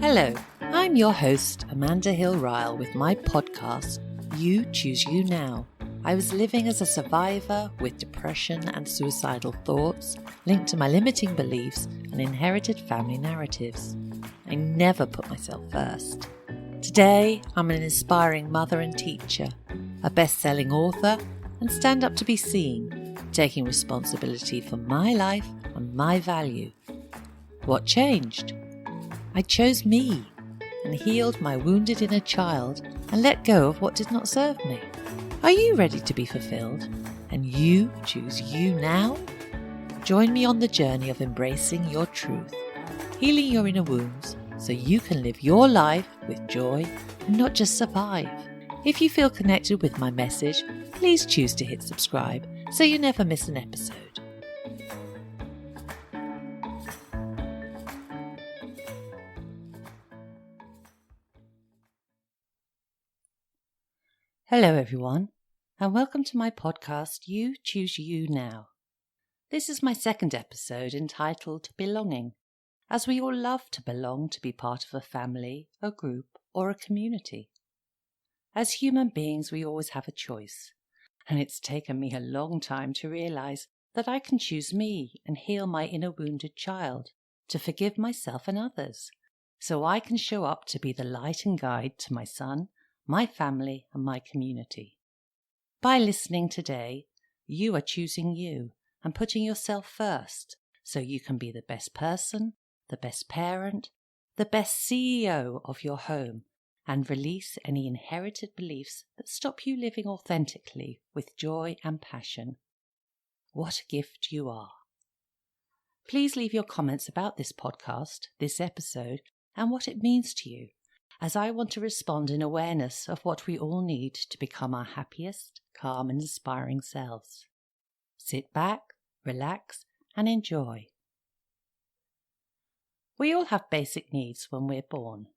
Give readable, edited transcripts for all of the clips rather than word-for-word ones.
Hello, I'm your host, Amanda Hill-Ryle, with my podcast, You Choose You Now. I was living as a survivor with depression and suicidal thoughts linked to my limiting beliefs and inherited family narratives. I never put myself first. Today, I'm an inspiring mother and teacher, a best-selling author, and stand up to be seen, taking responsibility for my life and my value. What changed? I chose me and healed my wounded inner child and let go of what did not serve me. Are you ready to be fulfilled? And you choose you now? Join me on the journey of embracing your truth, healing your inner wounds so you can live your life with joy and not just survive. If you feel connected with my message, please choose to hit subscribe so you never miss an episode. Hello everyone, and welcome to my podcast, You Choose You Now. This is my second episode entitled Belonging, as we all love to belong to be part of a family, a group, or a community. As human beings, we always have a choice, and it's taken me a long time to realise that I can choose me and heal my inner wounded child, to forgive myself and others, so I can show up to be the light and guide to my son, my family, and my community. By listening today, you are choosing you and putting yourself first so you can be the best person, the best parent, the best CEO of your home, and release any inherited beliefs that stop you living authentically with joy and passion. What a gift you are. Please leave your comments about this podcast, this episode, and what it means to you, as I want to respond in awareness of what we all need to become our happiest, calm and inspiring selves. Sit back, relax and enjoy. We all have basic needs when we're born.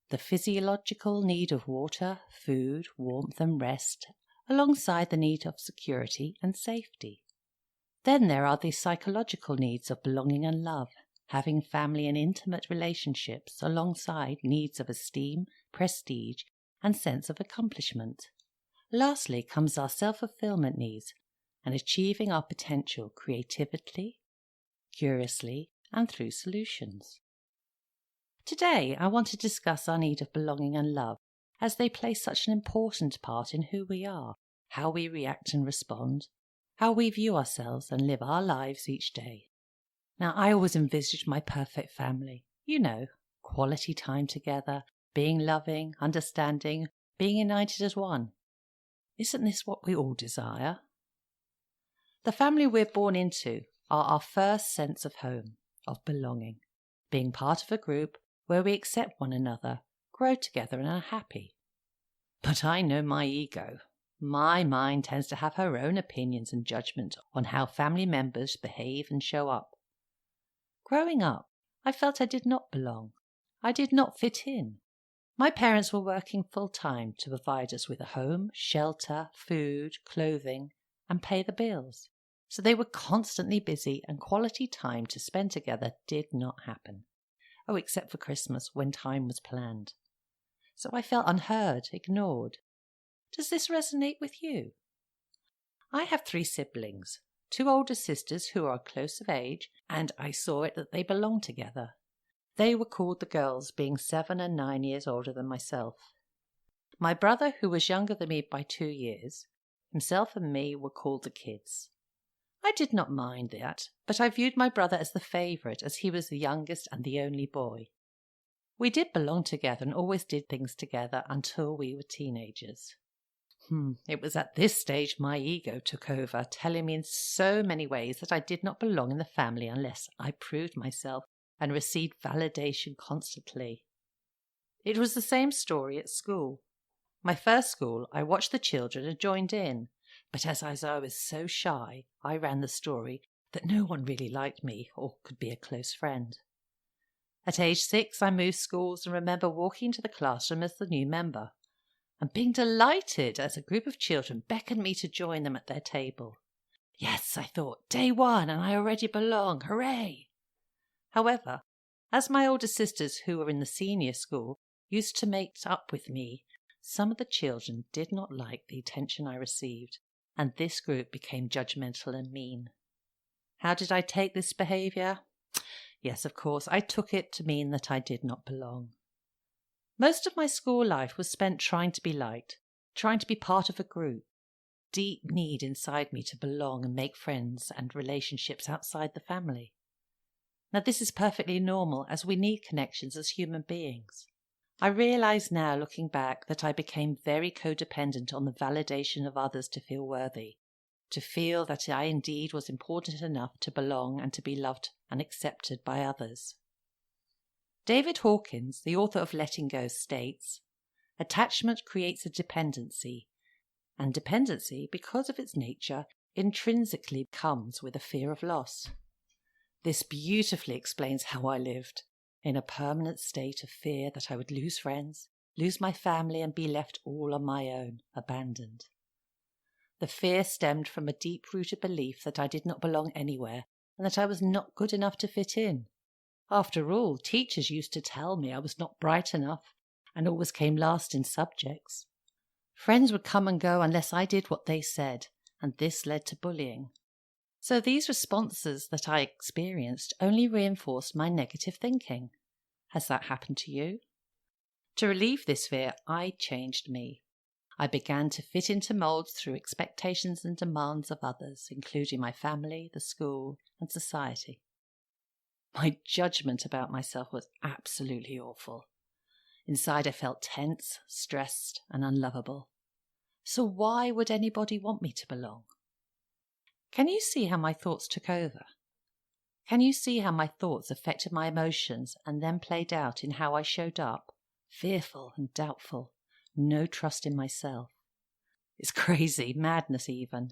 The physiological need of water, food, warmth and rest, alongside the need of security and safety. Then there are the psychological needs of belonging and love, having family and intimate relationships alongside needs of esteem, prestige, and sense of accomplishment. Lastly comes our self-fulfillment needs and achieving our potential creatively, curiously, and through solutions. Today, I want to discuss our need of belonging and love, as they play such an important part in who we are, how we react and respond, how we view ourselves and live our lives each day. Now, I always envisaged my perfect family. You know, quality time together, being loving, understanding, being united as one. Isn't this what we all desire? The family we're born into are our first sense of home, of belonging, being part of a group where we accept one another, grow together and are happy. But I know my ego. My mind tends to have her own opinions and judgment on how family members behave and show up. Growing up, I felt I did not belong. I did not fit in. My parents were working full-time to provide us with a home, shelter, food, clothing, and pay the bills. So they were constantly busy and quality time to spend together did not happen. Oh, except for Christmas when time was planned. So I felt unheard, ignored. Does this resonate with you? I have 3 siblings. 2 older sisters who are close of age, and I saw it that they belonged together. They were called the girls, being 7 and 9 years older than myself. My brother, who was younger than me by 2 years, himself and me were called the kids. I did not mind that, but I viewed my brother as the favourite, as he was the youngest and the only boy. We did belong together and always did things together until we were teenagers. It was at this stage my ego took over, telling me in so many ways that I did not belong in the family unless I proved myself and received validation constantly. It was the same story at school. My first school, I watched the children and joined in, but as I was so shy, I ran the story that no one really liked me or could be a close friend. At age 6, I moved schools and remember walking into the classroom as the new member, and being delighted as a group of children beckoned me to join them at their table. Yes, I thought, day 1 and I already belong, hooray! However, As my older sisters, who were in the senior school, used to make up with me, some of the children did not like the attention I received, and this group became judgmental and mean. How did I take this behaviour? Yes, of course, I took it to mean that I did not belong. Most of my school life was spent trying to be liked, trying to be part of a group. Deep need inside me to belong and make friends and relationships outside the family. Now, this is perfectly normal, as we need connections as human beings. I realise now, looking back, that I became very codependent on the validation of others to feel worthy, to feel that I indeed was important enough to belong and to be loved and accepted by others. David Hawkins, the author of Letting Go, states, "Attachment creates a dependency, and dependency, because of its nature, intrinsically comes with a fear of loss." This beautifully explains how I lived, in a permanent state of fear that I would lose friends, lose my family, and be left all on my own, abandoned. The fear stemmed from a deep-rooted belief that I did not belong anywhere and that I was not good enough to fit in. After all, teachers used to tell me I was not bright enough and always came last in subjects. Friends would come and go unless I did what they said, and this led to bullying. So these responses that I experienced only reinforced my negative thinking. Has that happened to you? To relieve this fear, I changed me. I began to fit into moulds through expectations and demands of others, including my family, the school, and society. My judgment about myself was absolutely awful. Inside I felt tense, stressed, and unlovable. So why would anybody want me to belong? Can you see how my thoughts took over? Can you see how my thoughts affected my emotions and then played out in how I showed up? Fearful and doubtful, no trust in myself. It's crazy, madness even.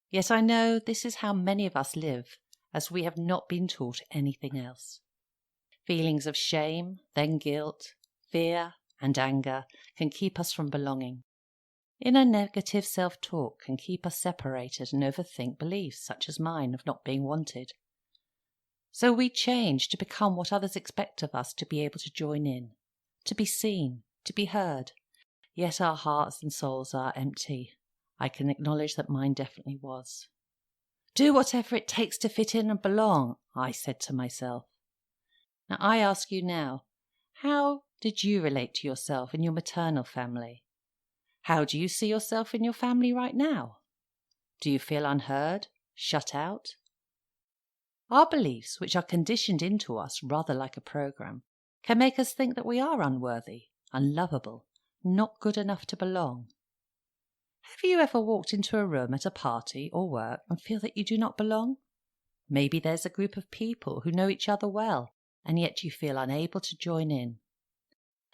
Yet I know this is how many of us live, as we have not been taught anything else. Feelings of shame, then guilt, fear, and anger can keep us from belonging. Inner negative self-talk can keep us separated and overthink beliefs such as mine of not being wanted. So we change to become what others expect of us to be able to join in, to be seen, to be heard. Yet our hearts and souls are empty. I can acknowledge that mine definitely was. Do whatever it takes to fit in and belong, I said to myself. Now I ask you now, how did you relate to yourself in your maternal family? How do you see yourself in your family right now? Do you feel unheard, shut out? Our beliefs, which are conditioned into us rather like a program, can make us think that we are unworthy, unlovable, not good enough to belong. Have you ever walked into a room at a party or work and feel that you do not belong? Maybe there's a group of people who know each other well, and yet you feel unable to join in.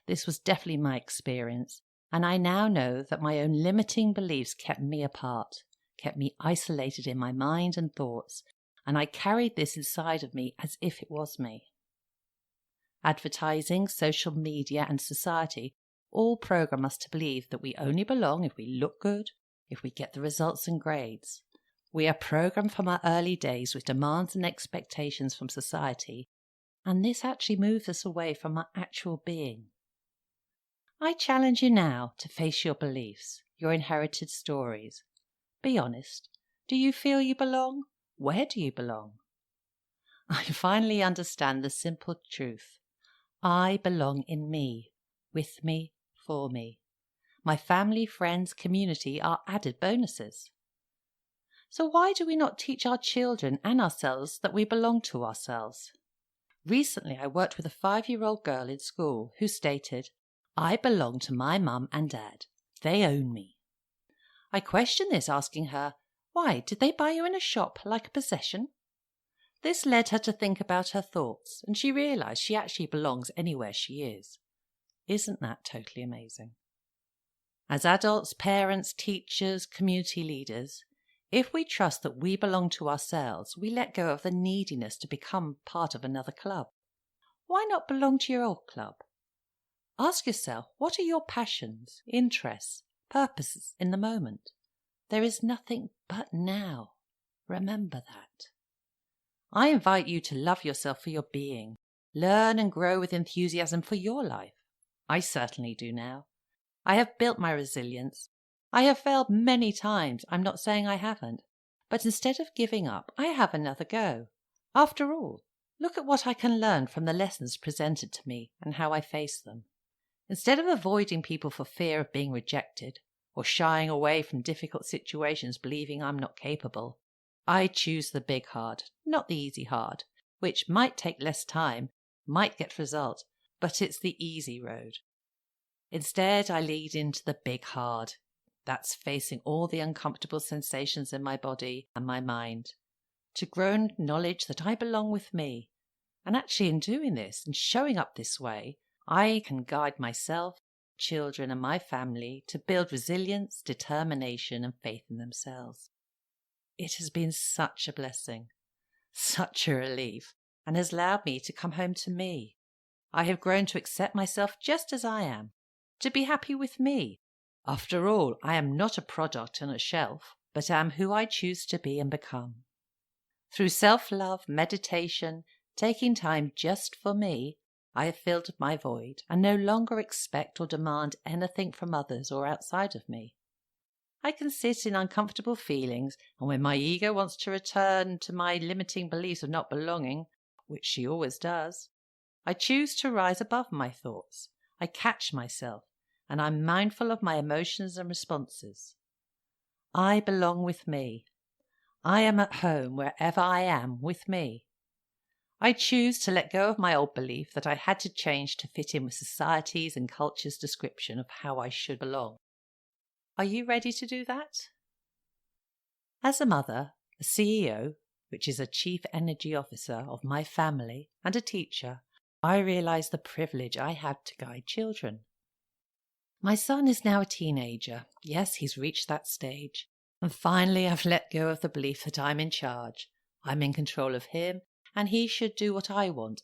This was definitely my experience, and I now know that my own limiting beliefs kept me apart, kept me isolated in my mind and thoughts, and I carried this inside of me as if it was me. Advertising, social media, and society all program us to believe that we only belong if we look good, if we get the results and grades. We are programmed from our early days with demands and expectations from society, and this actually moves us away from our actual being. I challenge you now to face your beliefs, your inherited stories. Be honest. Do you feel you belong? Where do you belong? I finally understand the simple truth. I belong in me, with me, for me. My family, friends, community are added bonuses. So why do we not teach our children and ourselves that we belong to ourselves? Recently, I worked with a 5-year-old girl in school who stated, "I belong to my mum and dad. They own me." I questioned this, asking her, "Why, did they buy you in a shop like a possession?" This led her to think about her thoughts, and she realised she actually belongs anywhere she is. Isn't that totally amazing? As adults, parents, teachers, community leaders, if we trust that we belong to ourselves, we let go of the neediness to become part of another club. Why not belong to your old club? Ask yourself, what are your passions, interests, purposes in the moment? There is nothing but now. Remember that. I invite you to love yourself for your being. Learn and grow with enthusiasm for your life. I certainly do now. I have built my resilience. I have failed many times, I'm not saying I haven't. But instead of giving up, I have another go. After all, look at what I can learn from the lessons presented to me and how I face them. Instead of avoiding people for fear of being rejected, or shying away from difficult situations believing I'm not capable, I choose the big hard, not the easy hard, which might take less time, might get result, but it's the easy road. Instead, I lead into the big hard. That's facing all the uncomfortable sensations in my body and my mind. To grow and acknowledge that I belong with me. And actually in doing this and showing up this way, I can guide myself, children and my family to build resilience, determination and faith in themselves. It has been such a blessing, such a relief, and has allowed me to come home to me. I have grown to accept myself just as I am, to be happy with me. After all, I am not a product on a shelf, but am who I choose to be and become. Through self-love, meditation, taking time just for me, I have filled my void and no longer expect or demand anything from others or outside of me. I can sit in uncomfortable feelings, and when my ego wants to return to my limiting beliefs of not belonging, which she always does, I choose to rise above my thoughts. I catch myself, and I'm mindful of my emotions and responses. I belong with me. I am at home wherever I am with me. I choose to let go of my old belief that I had to change to fit in with society's and culture's description of how I should belong. Are you ready to do that? As a mother, a CEO, which is a Chief Energy Officer of my family, and a teacher, I realize the privilege I have to guide children. My son is now a teenager. Yes, he's reached that stage. And finally, I've let go of the belief that I'm in charge. I'm in control of him, and he should do what I want,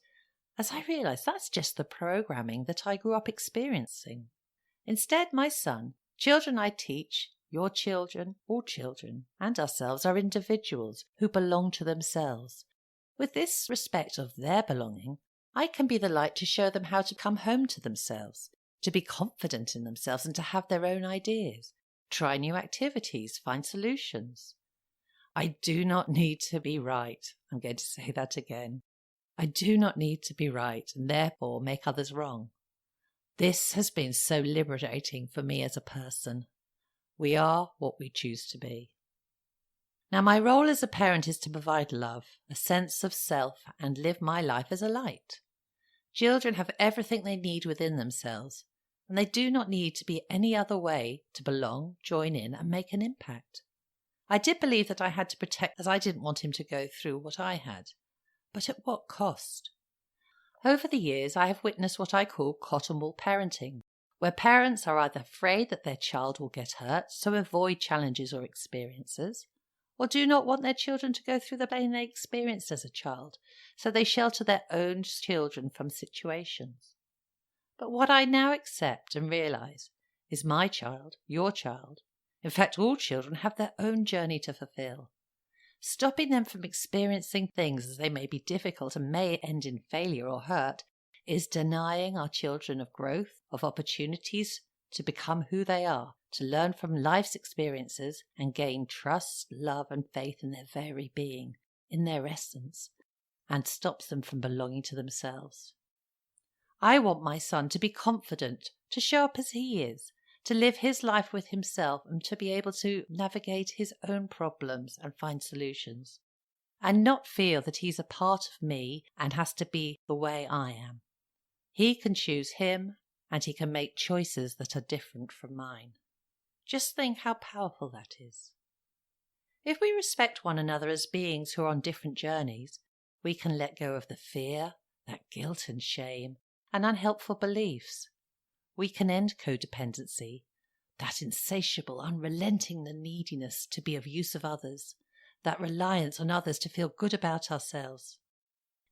as I realize that's just the programming that I grew up experiencing. Instead, my son, children I teach, your children, all children, and ourselves are individuals who belong to themselves. With this respect of their belonging, I can be the light to show them how to come home to themselves, to be confident in themselves and to have their own ideas, try new activities, find solutions. I do not need to be right. I'm going to say that again. I do not need to be right and therefore make others wrong. This has been so liberating for me as a person. We are what we choose to be. Now, my role as a parent is to provide love, a sense of self, and live my life as a light. Children have everything they need within themselves, and they do not need to be any other way to belong, join in, and make an impact. I did believe that I had to protect as I didn't want him to go through what I had. But at what cost? Over the years, I have witnessed what I call cotton wool parenting, where parents are either afraid that their child will get hurt, so avoid challenges or experiences, or do not want their children to go through the pain they experienced as a child, so they shelter their own children from situations. But what I now accept and realize is my child, your child, in fact all children have their own journey to fulfill. Stopping them from experiencing things as they may be difficult and may end in failure or hurt is denying our children of growth, of opportunities to become who they are, to learn from life's experiences and gain trust, love and faith in their very being, in their essence, and stops them from belonging to themselves. I want my son to be confident, to show up as he is, to live his life with himself and to be able to navigate his own problems and find solutions, and not feel that he's a part of me and has to be the way I am. He can choose him and he can make choices that are different from mine. Just think how powerful that is. If we respect one another as beings who are on different journeys, we can let go of the fear, that guilt and shame, and unhelpful beliefs. We can end codependency, that insatiable, unrelenting neediness to be of use of others, that reliance on others to feel good about ourselves.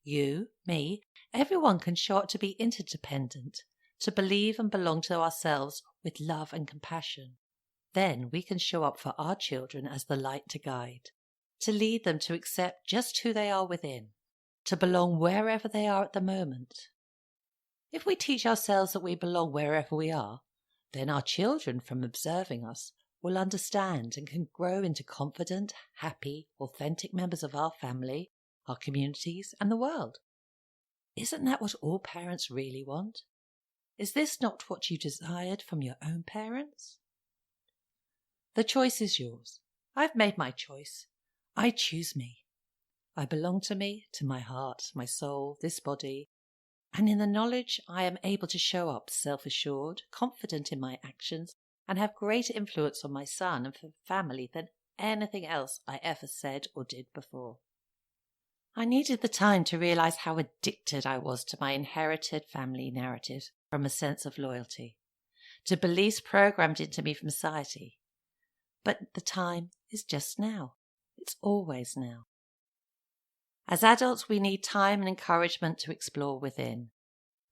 You, me, everyone can show up to be interdependent, to believe and belong to ourselves with love and compassion. Then we can show up for our children as the light to guide, to lead them to accept just who they are within, to belong wherever they are at the moment. If we teach ourselves that we belong wherever we are, then our children, from observing us, will understand and can grow into confident, happy, authentic members of our family, our communities, and the world. Isn't that what all parents really want? Is this not what you desired from your own parents? The choice is yours. I've made my choice. I choose me. I belong to me, to my heart, my soul, this body, and in the knowledge I am able to show up self-assured, confident in my actions, and have greater influence on my son and family than anything else I ever said or did before. I needed the time to realize how addicted I was to my inherited family narrative from a sense of loyalty, to beliefs programmed into me from society. But the time is just now. It's always now. As adults, we need time and encouragement to explore within,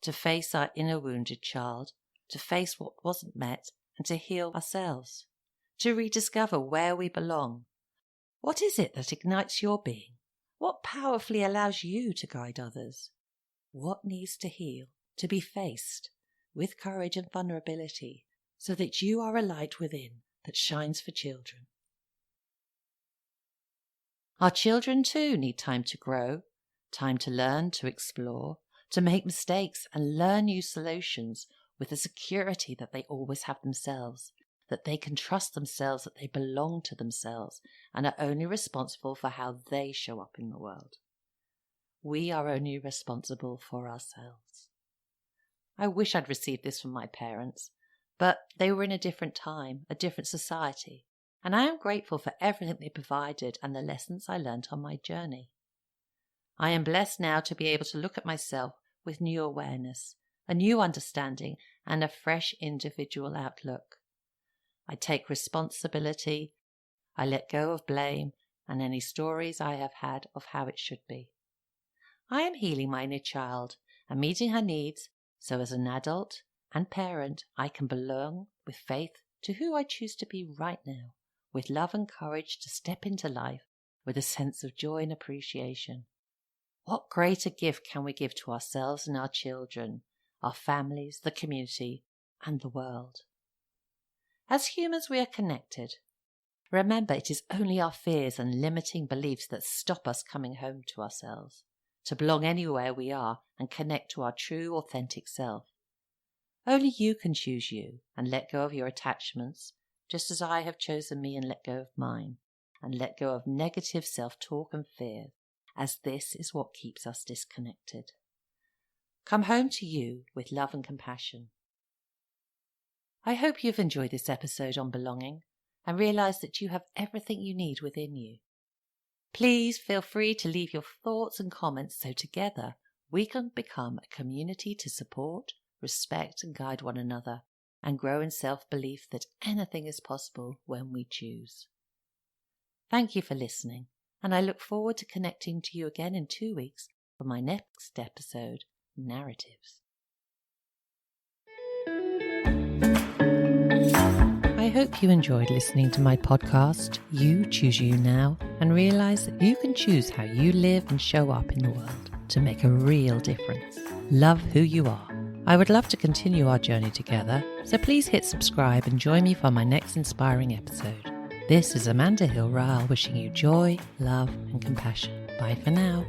to face our inner wounded child, to face what wasn't met, and to heal ourselves, to rediscover where we belong. What is it that ignites your being? What powerfully allows you to guide others? What needs to heal, to be faced, with courage and vulnerability, so that you are a light within that shines for children? Our children too need time to grow, time to learn, to explore, to make mistakes and learn new solutions with the security that they always have themselves, that they can trust themselves, that they belong to themselves and are only responsible for how they show up in the world. We are only responsible for ourselves. I wish I'd received this from my parents, but they were in a different time, a different society, and I am grateful for everything they provided and the lessons I learnt on my journey. I am blessed now to be able to look at myself with new awareness, a new understanding, and a fresh individual outlook. I take responsibility, I let go of blame and any stories I have had of how it should be. I am healing my inner child and meeting her needs, so as an adult and parent I can belong with faith to who I choose to be right now, with love and courage to step into life with a sense of joy and appreciation. What greater gift can we give to ourselves and our children, our families, the community, and the world? As humans, we are connected. Remember, it is only our fears and limiting beliefs that stop us coming home to ourselves, to belong anywhere we are and connect to our true, authentic self. Only you can choose you and let go of your attachments, just as I have chosen me and let go of mine, and let go of negative self-talk and fear, as this is what keeps us disconnected. Come home to you with love and compassion. I hope you've enjoyed this episode on belonging and realised that you have everything you need within you. Please feel free to leave your thoughts and comments so together we can become a community to support, respect and guide one another and grow in self-belief that anything is possible when we choose. Thank you for listening, and I look forward to connecting to you again in 2 weeks for my next episode, Narratives. I hope you enjoyed listening to my podcast, You Choose You Now, and realise that you can choose how you live and show up in the world to make a real difference. Love who you are. I would love to continue our journey together, so please hit subscribe and join me for my next inspiring episode. This is Amanda Hill-Ryle wishing you joy, love and compassion. Bye for now.